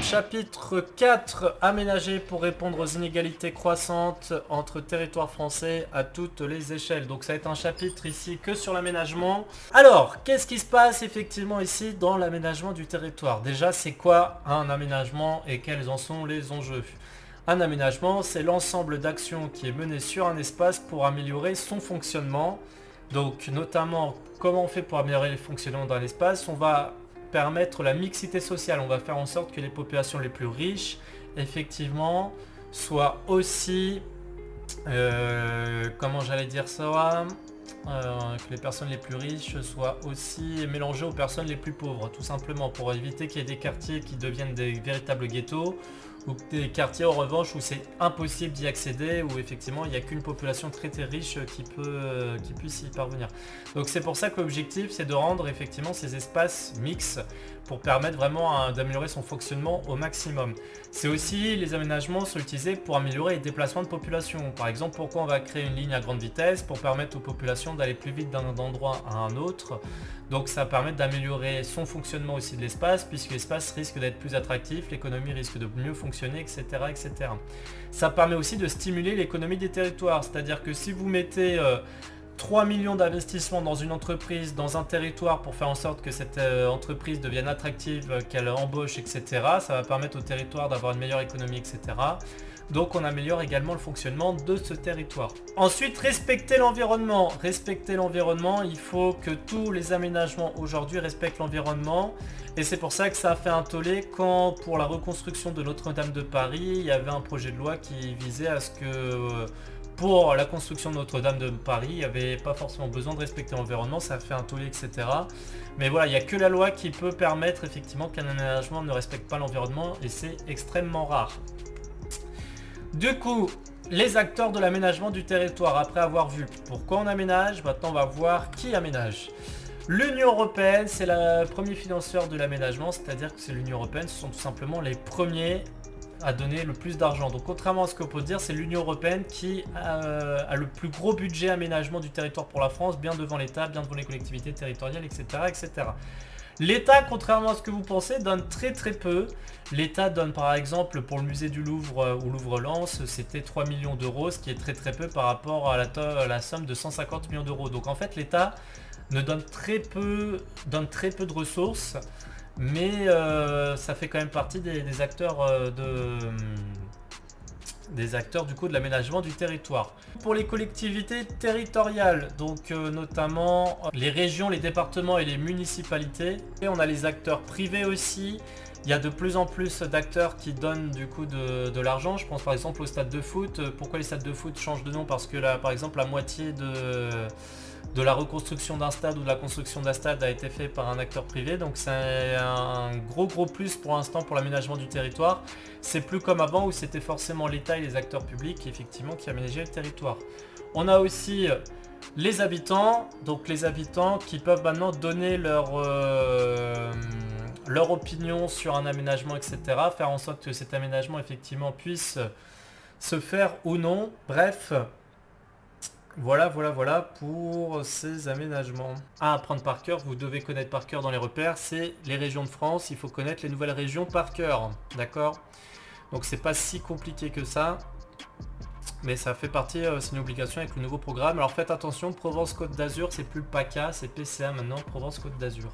Chapitre 4, aménager pour répondre aux inégalités croissantes entre territoires français à toutes les échelles. Donc ça va être un chapitre ici que sur l'aménagement. Alors, qu'est-ce qui se passe effectivement ici dans l'aménagement du territoire? Déjà, c'est quoi un aménagement et quels en sont les enjeux? Un aménagement, c'est l'ensemble d'actions qui est mené sur un espace pour améliorer son fonctionnement. Donc notamment, comment on fait pour améliorer le fonctionnement d'un espace? On va permettre la mixité sociale, on va faire en sorte que les populations les plus riches, effectivement, soient aussi, comment j'allais dire ça, que les personnes les plus riches soient aussi mélangées aux personnes les plus pauvres, tout simplement, pour éviter qu'il y ait des quartiers qui deviennent des véritables ghettos, ou des quartiers en revanche où c'est impossible d'y accéder, où effectivement il n'y a qu'une population très très riche qui puisse y parvenir. Donc c'est pour ça que l'objectif c'est de rendre effectivement ces espaces mixtes pour permettre vraiment d'améliorer son fonctionnement au maximum. C'est aussi, les aménagements sont utilisés pour améliorer les déplacements de population. Par exemple, pourquoi on va créer une ligne à grande vitesse? Pour permettre aux populations d'aller plus vite d'un endroit à un autre. Donc ça permet d'améliorer son fonctionnement aussi de l'espace, puisque l'espace risque d'être plus attractif, l'économie risque de mieux fonctionner, etc., etc. Ça permet aussi de stimuler l'économie des territoires, c'est-à-dire que si vous mettez 3 millions d'investissements dans une entreprise, dans un territoire pour faire en sorte que cette entreprise devienne attractive, qu'elle embauche, etc. Ça va permettre au territoire d'avoir une meilleure économie, etc. Donc on améliore également le fonctionnement de ce territoire. Ensuite, respecter l'environnement. Respecter l'environnement, il faut que tous les aménagements aujourd'hui respectent l'environnement. Et c'est pour ça que ça a fait un tollé quand pour la reconstruction de Notre-Dame de Paris, il y avait un projet de loi qui visait à ce que pour la construction de Notre-Dame de Paris, il n'y avait pas forcément besoin de respecter l'environnement, ça a fait un tollé, etc. Mais voilà, il n'y a que la loi qui peut permettre effectivement qu'un aménagement ne respecte pas l'environnement et c'est extrêmement rare. Du coup, les acteurs de l'aménagement du territoire, après avoir vu pourquoi on aménage, maintenant on va voir qui aménage. L'Union Européenne, c'est le premier financeur de l'aménagement, c'est-à-dire que c'est l'Union Européenne, ce sont tout simplement les premiers à donner le plus d'argent. Donc contrairement à ce qu'on peut dire, c'est l'Union Européenne qui a le plus gros budget aménagement du territoire pour la France, bien devant l'État, bien devant les collectivités territoriales, etc., etc. L'État, contrairement à ce que vous pensez, donne très très peu. L'État donne par exemple pour le musée du Louvre ou Louvre-Lens, c'était 3 millions d'euros, ce qui est très très peu par rapport à la somme de 150 millions d'euros. Donc en fait l'État donne très peu de ressources, mais ça fait quand même partie des acteurs du coup de l'aménagement du territoire. Pour les collectivités territoriales, donc notamment les régions, les départements et les municipalités, et on a les acteurs privés aussi. Il y a de plus en plus d'acteurs qui donnent du coup de l'argent. Je pense par exemple au stade de foot. Pourquoi les stades de foot changent de nom? Parce que là, par exemple, la moitié de la reconstruction d'un stade ou de la construction d'un stade a été fait par un acteur privé, donc c'est un gros plus pour l'instant pour l'aménagement du territoire. C'est plus comme avant où c'était forcément l'État et les acteurs publics effectivement qui aménageaient le territoire. On a aussi les habitants, donc les habitants qui peuvent maintenant donner leur opinion sur un aménagement, etc. Faire en sorte que cet aménagement effectivement puisse se faire ou non. Bref, voilà pour ces aménagements. À apprendre par cœur, vous devez connaître par cœur dans les repères, c'est les régions de France, il faut connaître les nouvelles régions par cœur, d'accord? Donc c'est pas si compliqué que ça, mais ça fait partie, c'est une obligation avec le nouveau programme. Alors faites attention, Provence-Côte d'Azur, c'est plus PACA, c'est PCA maintenant, Provence-Côte d'Azur.